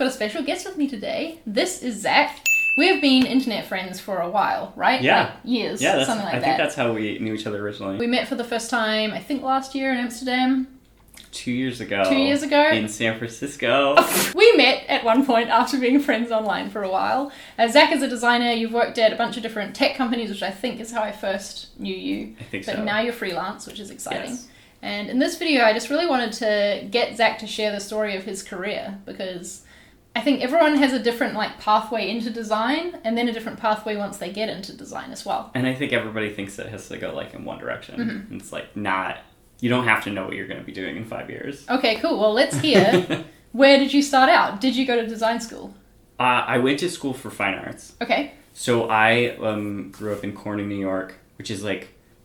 got a special guest with me today. This is Zach. We have been internet friends for a while, right? Yeah. Like years, yeah, something like that. I think that's how we knew each other originally. We met for the first time, I think last year in Amsterdam. 2 years ago. 2 years ago. In San Francisco. We met at one point after being friends online for a while. Zach is a designer. You've worked at a bunch of different tech companies, which I think is how I first knew you. I think but so. Now you're freelance, which is exciting. Yes. And in this video, I just really wanted to get Zach to share the story of his career, because I think everyone has a different pathway into design, and then a different pathway once they get into design as well. And I think everybody thinks it has to go in one direction. Mm-hmm. It's not. You don't have to know what you're going to be doing in 5 years. Okay, cool. Well, let's hear. Where did you start out? Did you go to design school? I went to school for fine arts. Okay. So I grew up in Corning, New York, which is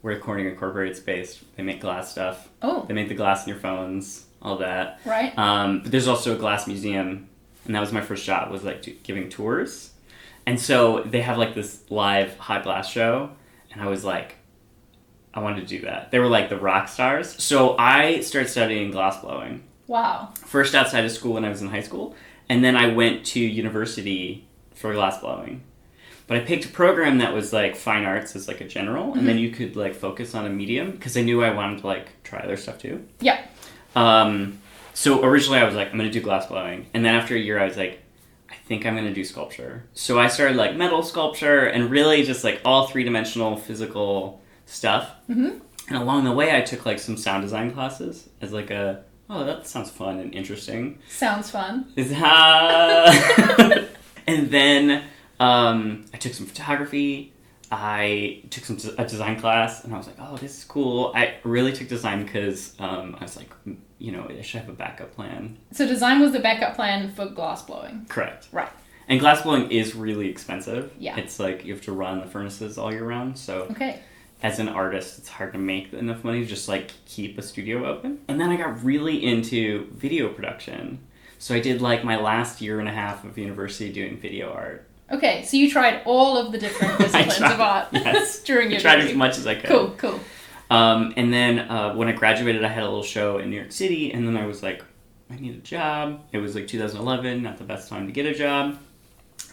where Corning Incorporated's based. They make glass stuff. Oh. They make the glass in your phones, all that. Right. But there's also a glass museum, and that was my first job, was giving tours. And so they have this live hot glass show, and I was I wanted to do that. They were the rock stars. So I started studying glass blowing. Wow. First outside of school when I was in high school, and then I went to university for glass blowing. But I picked a program that was fine arts as a general, and then you could focus on a medium, because I knew I wanted to try other stuff too. Yeah. So originally I was I'm going to do glass blowing, and then after a year I was I think I'm going to do sculpture. So I started metal sculpture and really just all three-dimensional physical stuff. Mm-hmm. And along the way I took some sound design classes as oh, that sounds fun and interesting. Sounds fun. And then I took some photography. I took a design class, and I was oh, this is cool. I really took design because I was I should have a backup plan. So design was the backup plan for glass blowing. Correct. Right. And glass blowing is really expensive. Yeah. It's you have to run the furnaces all year round, so Okay. as an artist, it's hard to make enough money to just keep a studio open. And then I got really into video production. So I did my last year and a half of university doing video art. Okay, so you tried all of the different disciplines of art during your I tried degree. as much as I could. Cool. And then when I graduated, I had a little show in New York City, and then I was I need a job. It was 2011, not the best time to get a job.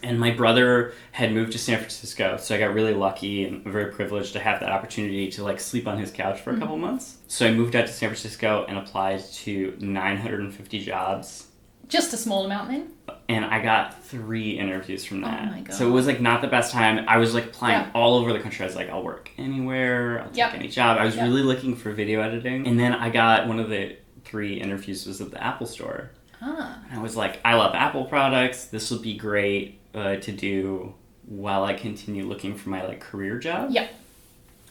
And my brother had moved to San Francisco, so I got really lucky and very privileged to have that opportunity to sleep on his couch for a couple months. So I moved out to San Francisco and applied to 950 jobs. Just a small amount then? And I got 3 interviews from that. Oh my God. So it was not the best time. I was applying all over the country. I was I'll work anywhere. I'll take any job. I was really looking for video editing. And then I got one of the 3 interviews was at the Apple store. Ah. And I was I love Apple products. This will be great to do while I continue looking for my career job. Yep.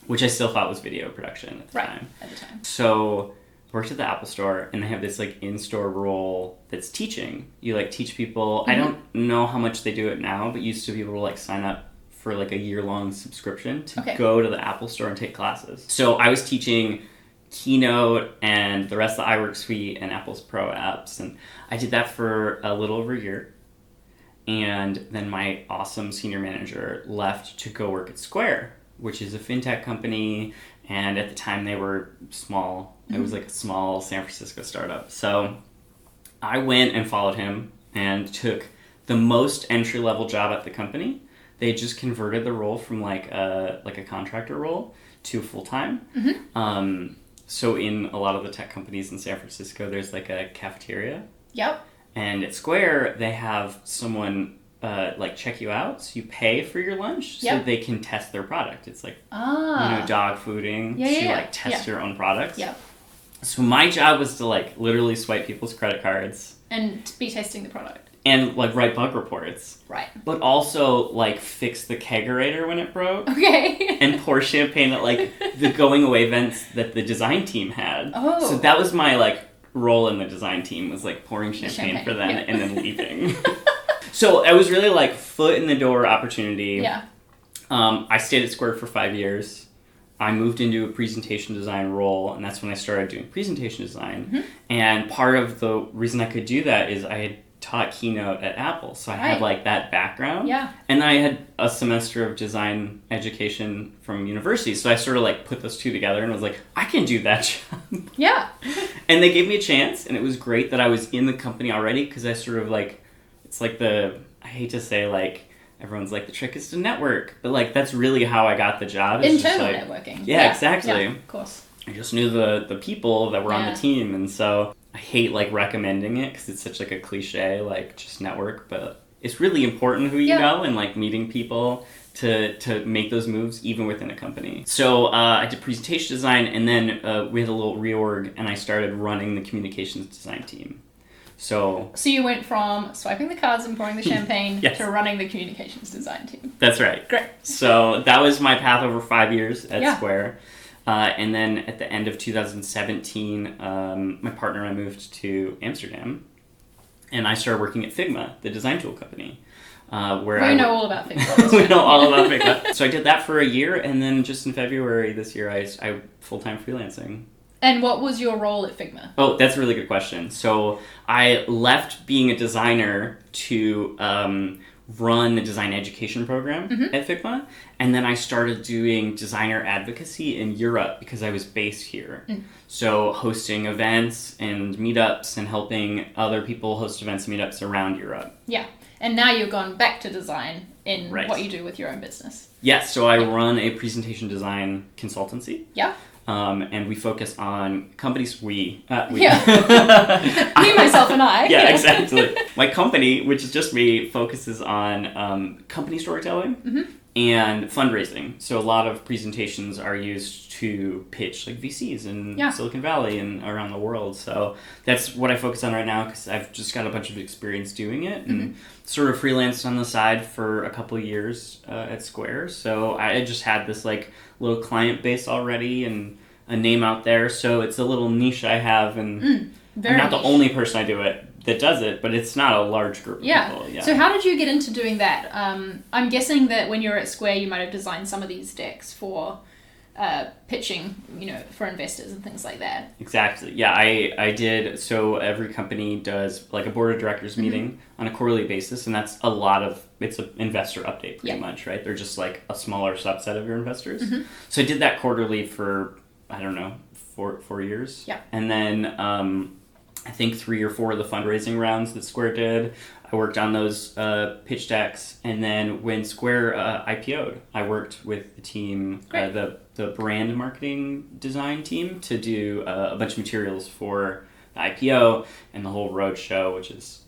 Which I still thought was video production at the time. At the time. So worked at the Apple store, and they have this in-store role that's teaching. You teach people. Mm-hmm. I don't know how much they do it now, but used to be able to sign up for a year-long subscription to go to the Apple store and take classes. So I was teaching Keynote and the rest of the iWork suite and Apple's Pro apps, and I did that for a little over a year. And then my awesome senior manager left to go work at Square, which is a fintech company, and at the time they were small. It was a small San Francisco startup. So I went and followed him and took the most entry-level job at the company. They just converted the role from a contractor role to full-time. Mm-hmm. So in a lot of the tech companies in San Francisco, there's a cafeteria. Yep. And at Square, they have someone check you out, so you pay for your lunch so they can test their product. It's dog fooding, test your own products. Yep. So my job was to literally swipe people's credit cards and be testing the product and write bug reports. Right. But also fix the kegerator when it broke. Okay. And pour champagne at the going away events that the design team had. Oh. So that was my role in the design team, was pouring champagne for them and then leaving. So I was really foot in the door opportunity. Yeah. I stayed at Square for 5 years. I moved into a presentation design role, and that's when I started doing presentation design. Mm-hmm. And part of the reason I could do that is I had taught Keynote at Apple, so I had that background. Yeah. And I had a semester of design education from university, so I sort of put those two together and was I can do that job. Yeah. And they gave me a chance, and it was great that I was in the company already, because I sort of it's like I hate to say, like, everyone's like, the trick is to network, but like that's really how I got the job. Internal just, like, networking. Yeah, exactly. Yeah, of course. I just knew the people that were on the team, and so I hate like recommending it because it's such like a cliche, like just network, but it's really important who you know and like meeting people to make those moves even within a company. So I did presentation design, and then we had a little reorg, and I started running the communications design team. So you went from swiping the cards and pouring the champagne yes. to running the communications design team. That's right. Great. So that was my path over 5 years at Square. And then at the end of 2017, my partner and I moved to Amsterdam, and I started working at Figma, the design tool company. We know all about Figma. We know all about Figma. So I did that for a year, and then just in February this year, I full-time freelancing. And what was your role at Figma? Oh, that's a really good question. So I left being a designer to run the design education program at Figma, and then I started doing designer advocacy in Europe because I was based here. So hosting events and meetups and helping other people host events and meetups around Europe. Yeah, and now you've gone back to design in what you do with your own business. Yes, so I run a presentation design consultancy. Yeah. And we focus on companies. We. Yeah. Me, myself, and I. Yeah, exactly. My company, which is just me, focuses on company storytelling and fundraising. So a lot of presentations are used to pitch like VCs in Silicon Valley and around the world. So that's what I focus on right now because I've just got a bunch of experience doing it and sort of freelanced on the side for a couple of years at Square. So I just had this like little client base already and a name out there. So it's a little niche I have, and I'm not the only person that does it, but it's not a large group of people. Yeah. So how did you get into doing that? I'm guessing that when you were at Square, you might have designed some of these decks for pitching, for investors and things like that. Exactly. Yeah, I did. So every company does like a board of directors meeting on a quarterly basis, and that's it's an investor update pretty much, right? They're just like a smaller subset of your investors. So I did that quarterly for, I don't know, four years. Yeah. And then I think 3 or 4 of the fundraising rounds that Square did, I worked on those pitch decks. And then when Square IPO'd, I worked with the team, the brand marketing design team, to do a bunch of materials for the IPO and the whole roadshow, which is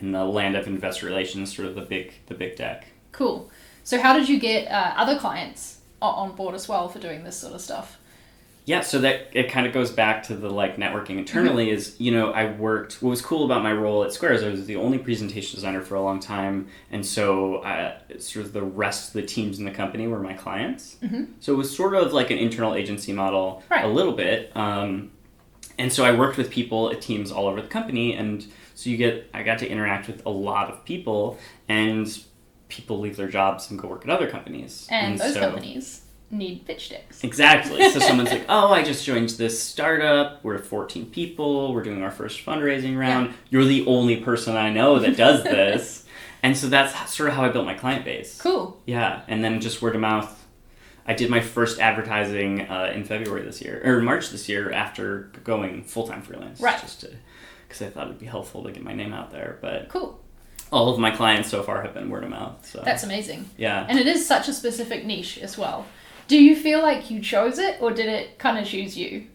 in the land of investor relations, sort of the big deck. Cool. So how did you get other clients on board as well for doing this sort of stuff? Yeah, so that it kind of goes back to the like networking internally is, what was cool about my role at Square is I was the only presentation designer for a long time. And so sort of the rest of the teams in the company were my clients. So it was sort of like an internal agency model a little bit. And so I worked with people at teams all over the company. And so I got to interact with a lot of people, and people leave their jobs and go work at other companies. And those companies need pitch decks. Exactly. So someone's like, oh, I just joined this startup. We're 14 people. We're doing our first fundraising round. Yeah. You're the only person I know that does this. And so that's sort of how I built my client base. Cool. Yeah. And then just word of mouth. I did my first advertising in February this year, or March this year, after going full-time freelance. Right. Because I thought it'd be helpful to get my name out there. But cool. All of my clients so far have been word of mouth. So. That's amazing. Yeah. And it is such a specific niche as well. Do you feel like you chose it, or did it kind of choose you?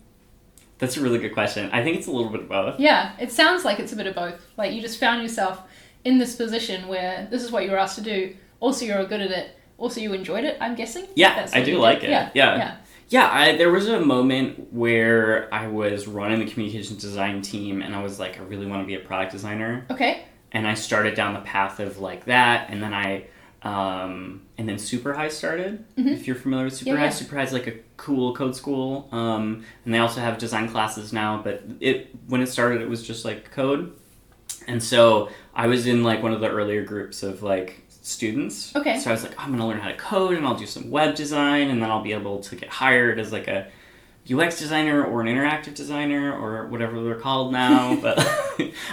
That's a really good question. I think it's a little bit of both. Yeah, it sounds like it's a bit of both. Like you just found yourself in this position where this is what you were asked to do. Also, you're good at it. Also, you enjoyed it, I'm guessing? Yeah, I do like it. Yeah. There was a moment where I was running the communications design team, and I was like, I really want to be a product designer. Okay. And I started down the path of like that, and then and then Super High started, if you're familiar with Super High. Yeah. Super High is like a cool code school, and they also have design classes now, but when it started, it was just like code. And so I was in like one of the earlier groups of like students. Okay. So I was like, I'm going to learn how to code, and I'll do some web design, and then I'll be able to get hired as like a UX designer or an interactive designer or whatever they're called now. But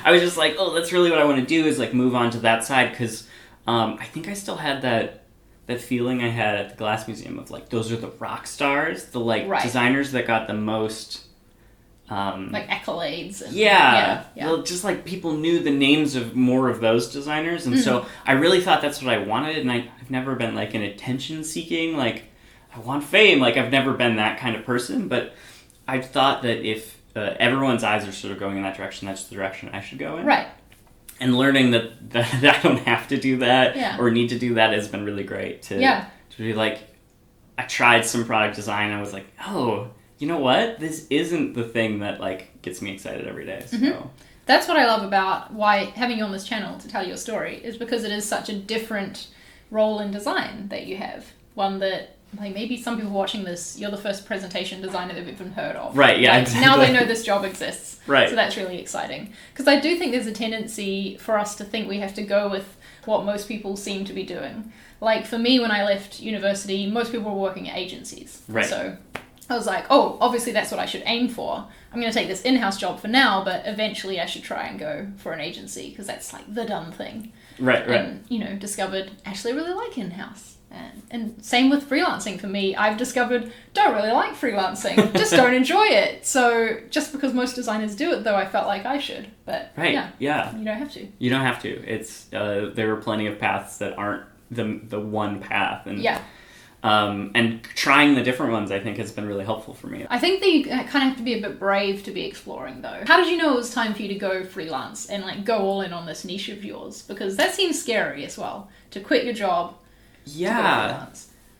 I was just like, oh, that's really what I want to do, is like move on to that side, because I think I still had that feeling I had at the Glass Museum of like, those are the rock stars, the like designers that got the most like accolades. And, yeah. Yeah. Well, just like people knew the names of more of those designers. And so I really thought that's what I wanted. And I've never been like an attention seeking, like I want fame. Like I've never been that kind of person. But I thought that if everyone's eyes are sort of going in that direction, that's the direction I should go in. Right. And learning that I don't have to do that or need to do that has been really great to be like, I tried some product design and I was like, oh, you know what? This isn't the thing that like gets me excited every day. So that's what I love about why having you on this channel to tell your story is because it is such a different role in design that you have. One that like maybe some people watching this, you're the first presentation designer they've even heard of. Right, yeah. Like, exactly. Now they know this job exists. Right. So that's really exciting. Because I do think there's a tendency for us to think we have to go with what most people seem to be doing. Like for me, when I left university, most people were working at agencies. Right. So I was like, oh, obviously that's what I should aim for. I'm going to take this in-house job for now, but eventually I should try and go for an agency because that's like the done thing. Right. And, discovered actually I really like in-house. And same with freelancing for me. I've discovered don't really like freelancing. Just don't enjoy it. So just because most designers do it, though, I felt like I should. But yeah. You don't have to. You don't have to. It's there are plenty of paths that aren't the one path. And and trying the different ones, I think, has been really helpful for me. I think that you kind of have to be a bit brave to be exploring, though. How did you know it was time for you to go freelance and like go all in on this niche of yours? Because that seems scary as well, to quit your job. Yeah,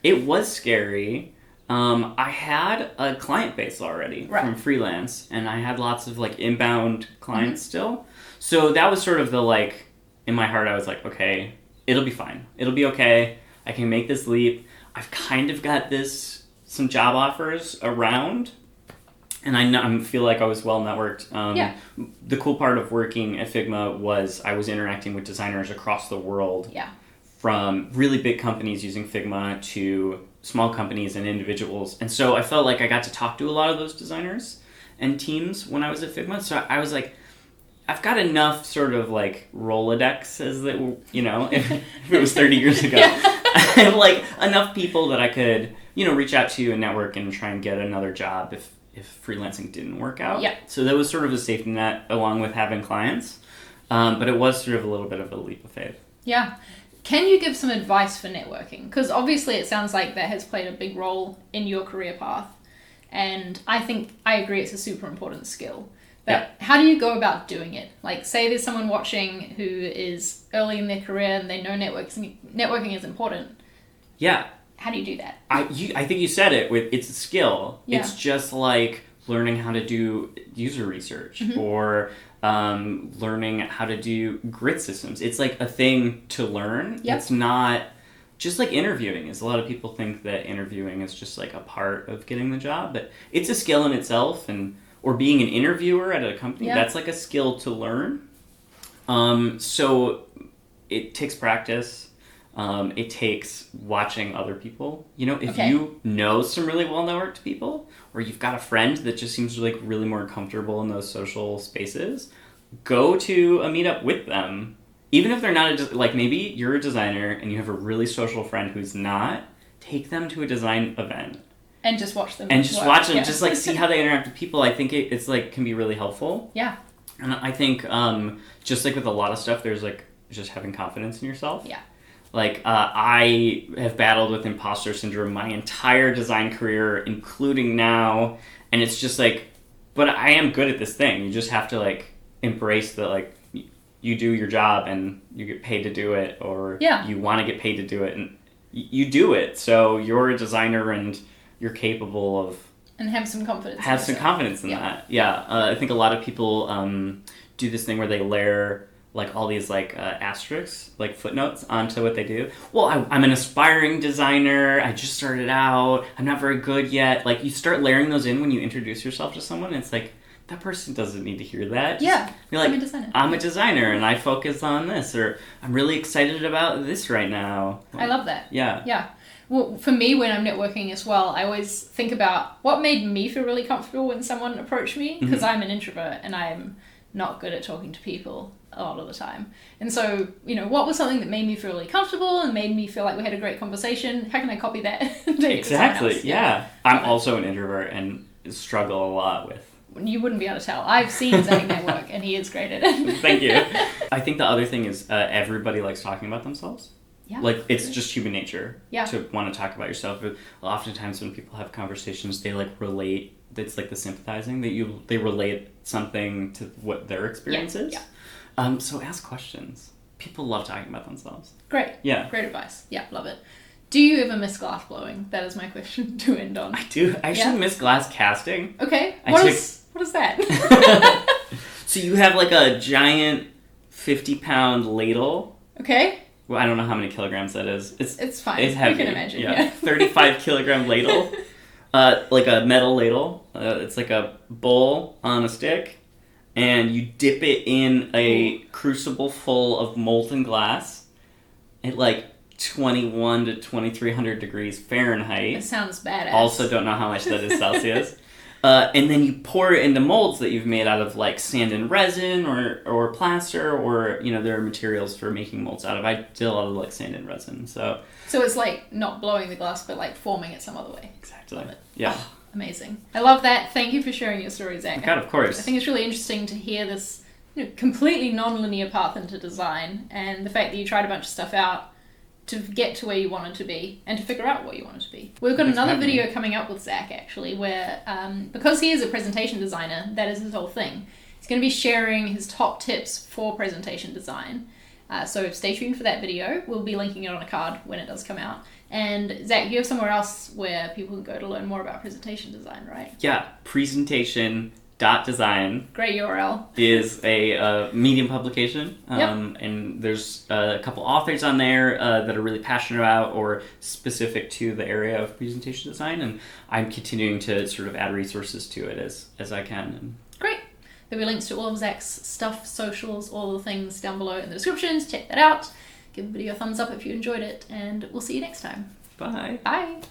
it was scary. I had a client base already from freelance, and I had lots of like inbound clients still. So that was sort of the like, in my heart, I was like, okay, it'll be fine. It'll be okay. I can make this leap. I've kind of got some job offers around, and I feel like I was well networked. The cool part of working at Figma was I was interacting with designers across the world. Yeah. From really big companies using Figma to small companies and individuals. And so I felt like I got to talk to a lot of those designers and teams when I was at Figma. So I was like, I've got enough sort of like Rolodex, as that, if it was 30 years ago. I have like enough people that I could, reach out to and network and try and get another job if freelancing didn't work out. Yeah. So that was sort of a safety net along with having clients. But it was sort of a little bit of a leap of faith. Yeah. Can you give some advice for networking? Because obviously it sounds like that has played a big role in your career path. And I agree it's a super important skill. But how do you go about doing it? Like, say there's someone watching who is early in their career and they know networking is important. Yeah. How do you do that? I think you said it. It's a skill. Yeah. It's just like learning how to do user research or learning how to do grid systems. It's like a thing to learn. Yep. It's not just like interviewing. As a lot of people think that interviewing is just like a part of getting the job, but it's a skill in itself. Or being an interviewer at a company, that's like a skill to learn. So it takes practice. It takes watching other people. If you know some really well-networked people, or you've got a friend that just seems like really more comfortable in those social spaces, go to a meetup with them. Even if they're not, like maybe you're a designer and you have a really social friend who's not, take them to a design event. And just watch them. And just watch them, just like see how they interact with people. I think it's like can be really helpful. Yeah. And I think just like with a lot of stuff, there's like just having confidence in yourself. Yeah. Like I have battled with impostor syndrome my entire design career, including now, and it's just like, but I am good at this thing. You just have to like embrace that like you do your job and you get paid to do it, or you want to get paid to do it, and you do it. So you're a designer and you're capable of... And have some confidence. Have some confidence in that. Yeah. I think a lot of people do this thing where they layer like all these like asterisks, like footnotes onto what they do. Well, I'm an aspiring designer. I just started out. I'm not very good yet. Like you start layering those in when you introduce yourself to someone. And it's like, that person doesn't need to hear that. Yeah. You're like, I'm a designer and I focus on this, or I'm really excited about this right now. I love that. Yeah. Yeah. Well, for me, when I'm networking as well, I always think about what made me feel really comfortable when someone approached me, because I'm an introvert and I'm not good at talking to people a lot of the time. And so, what was something that made me feel really comfortable and made me feel like we had a great conversation? How can I copy that? Exactly. Yeah. I'm also an introvert and struggle a lot You wouldn't be able to tell. I've seen Zach network, and he is great at it. Thank you. I think the other thing is everybody likes talking about themselves. Yeah, like, it's just human nature yeah. to want to talk about yourself. But oftentimes when people have conversations, they like relate. It's like the sympathizing that they relate something to what their experience is. Yeah. So ask questions. People love talking about themselves. Great. Yeah. Great advice. Yeah, love it. Do you ever miss glass blowing? That is my question to end on. I do. I actually miss glass casting. Okay. What is that? So you have like a giant 50-pound ladle. Okay. Well, I don't know how many kilograms that is. It's fine. It's heavy. You can imagine. Yeah. 35-kilogram ladle. Like a metal ladle. It's like a bowl on a stick. And you dip it in a crucible full of molten glass at like 21 to 2300 degrees Fahrenheit. It sounds badass. Also don't know how much that is Celsius. And then you pour it into molds that you've made out of like sand and resin or plaster, or there are materials for making molds out of. I did a lot of like sand and resin. So it's like not blowing the glass, but like forming it some other way. Exactly. Love it. Yeah. Oh, amazing. I love that. Thank you for sharing your story, Zach. God, of course. I think it's really interesting to hear this completely non-linear path into design, and the fact that you tried a bunch of stuff out to get to where you wanted to be and to figure out what you wanted to be. We've got another video coming up with Zach, actually, where because he is a presentation designer, that is his whole thing. He's going to be sharing his top tips for presentation design. So stay tuned for that video. We'll be linking it on a card when it does come out. And Zach, you have somewhere else where people can go to learn more about presentation design, right? Yeah, presentation.design. Great URL. Is a Medium publication. And there's a couple authors on there that are really passionate about or specific to the area of presentation design. And I'm continuing to sort of add resources to it as I can. Great. There'll be links to all of Zach's stuff, socials, all the things down below in the descriptions. Check that out. Give the video a thumbs up if you enjoyed it, and we'll see you next time. Bye. Bye.